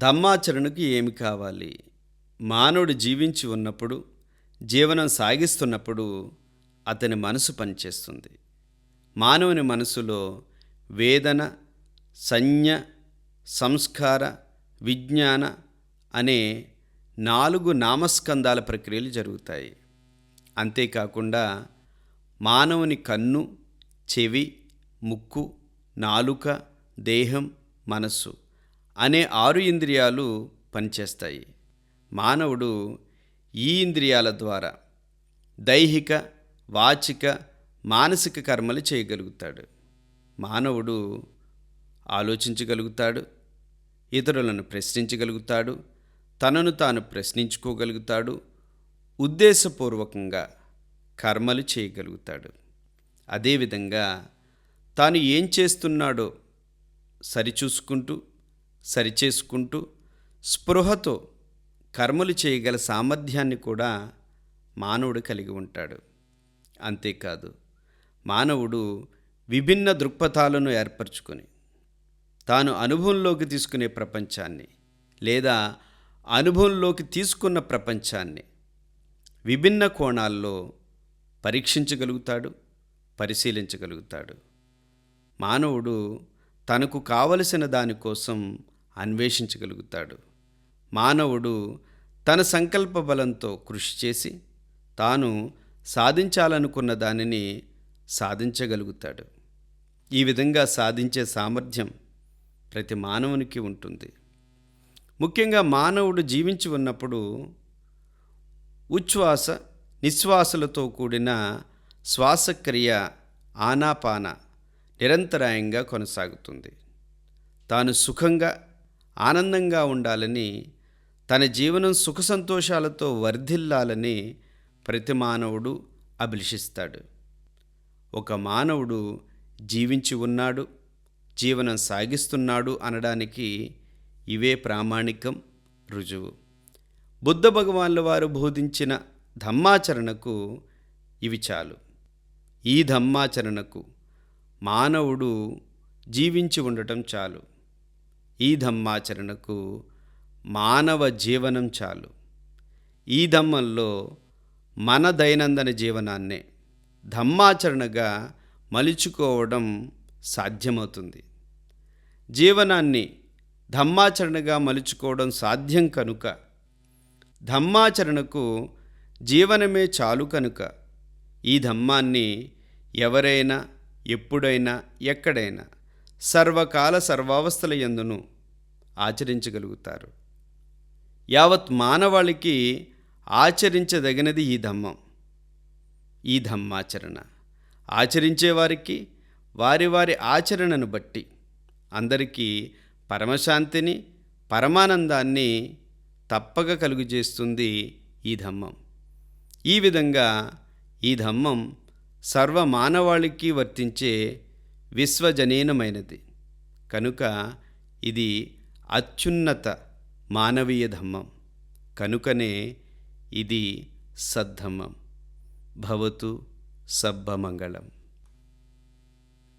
ధమ్మాచరణకు ఏమి కావాలి? మానవుడు జీవించి ఉన్నప్పుడు, జీవనం సాగిస్తున్నప్పుడు అతని మనసు పనిచేస్తుంది. మానవుని మనసులో వేదన, సంజ్ఞ, సంస్కార, విజ్ఞాన అనే 4 నామస్కందాల ప్రక్రియలు జరుగుతాయి. అంతేకాకుండా మానవుని కన్ను, చెవి, ముక్కు, నాలుక, దేహం, మనస్సు అనే 6 ఇంద్రియాలు పనిచేస్తాయి. మానవుడు ఈ ఇంద్రియాల ద్వారా దైహిక, వాచిక, మానసిక కర్మలు చేయగలుగుతాడు. మానవుడు ఆలోచించగలుగుతాడు, ఇతరులను ప్రశ్నించగలుగుతాడు, తనను తాను ప్రశ్నించుకోగలుగుతాడు, ఉద్దేశపూర్వకంగా కర్మలు చేయగలుగుతాడు. అదేవిధంగా తాను ఏం చేస్తున్నాడో సరిచూసుకుంటూ, సరిచేసుకుంటూ, స్పృహతో కర్మలు చేయగల సామర్థ్యాన్ని కూడా మానవుడు కలిగి ఉంటాడు. అంతేకాదు, మానవుడు విభిన్న దృక్పథాలను ఏర్పరచుకొని తాను అనుభవంలోకి తీసుకునే ప్రపంచాన్ని లేదా అనుభవంలోకి తీసుకున్న ప్రపంచాన్ని విభిన్న కోణాల్లో పరీక్షించగలుగుతాడు, పరిశీలించగలుగుతాడు. మానవుడు తనకు కావలసిన దానికోసం అన్వేషించగలుగుతాడు. మానవుడు తన సంకల్ప బలంతో కృషి చేసి తాను సాధించాలనుకున్న దానిని సాధించగలుగుతాడు. ఈ విధంగా సాధించే సామర్థ్యం ప్రతి మానవునికి ఉంటుంది. ముఖ్యంగా మానవుడు జీవించి ఉన్నప్పుడు ఉచ్ఛ్వాస నిశ్వాసలతో కూడిన శ్వాసక్రియ ఆనాపాన నిరంతరాయంగా కొనసాగుతుంది. తాను సుఖంగా, ఆనందంగా ఉండాలని, తన జీవనం సుఖ సంతోషాలతో వర్ధిల్లాలని ప్రతి మానవుడు అభిలషిస్తాడు. ఒక మానవుడు జీవించి ఉన్నాడు, జీవనం సాగిస్తున్నాడు అనడానికి ఇవే ప్రామాణికం, రుజువు. బుద్ధ భగవాన్ల వారు బోధించిన ధమ్మాచరణకు ఇవి చాలు. ఈ ధమ్మాచరణకు మానవుడు జీవించి ఉండటం చాలు. ఈ ధమ్మాచరణకు మానవ జీవనం చాలు. ఈ ధమ్మంలో మన దైనందిన జీవనాన్నే ధమ్మాచరణగా మలుచుకోవడం సాధ్యమవుతుంది. జీవనాన్ని ధమ్మాచరణగా మలుచుకోవడం సాధ్యం కనుక, ధమ్మాచరణకు జీవనమే చాలు కనుక ఈ ధమ్మాన్ని ఎవరైనా, ఎప్పుడైనా, ఎక్కడైనా, సర్వకాల సర్వావస్థల యందును ఆచరించగలుగుతారు. యావత్ మానవాళికి ఆచరించదగినది ఈ ధమ్మం, ఈ ధమ్మాచరణ. ఆచరించేవారికి వారి వారి ఆచరణను బట్టి అందరికీ పరమశాంతిని, పరమానందాన్ని తప్పక కలుగజేస్తుంది ఈ ధమ్మం. ఈ విధంగా ఈ ధమ్మం సర్వమానవాళికి వర్తించే విశ్వజనీనమైనది కనుక ఇది అత్యున్నత మానవీయ ధమ్మం. కనుకనే ఇది సద్ధమ్మం. భవతు సబ్బమంగళం.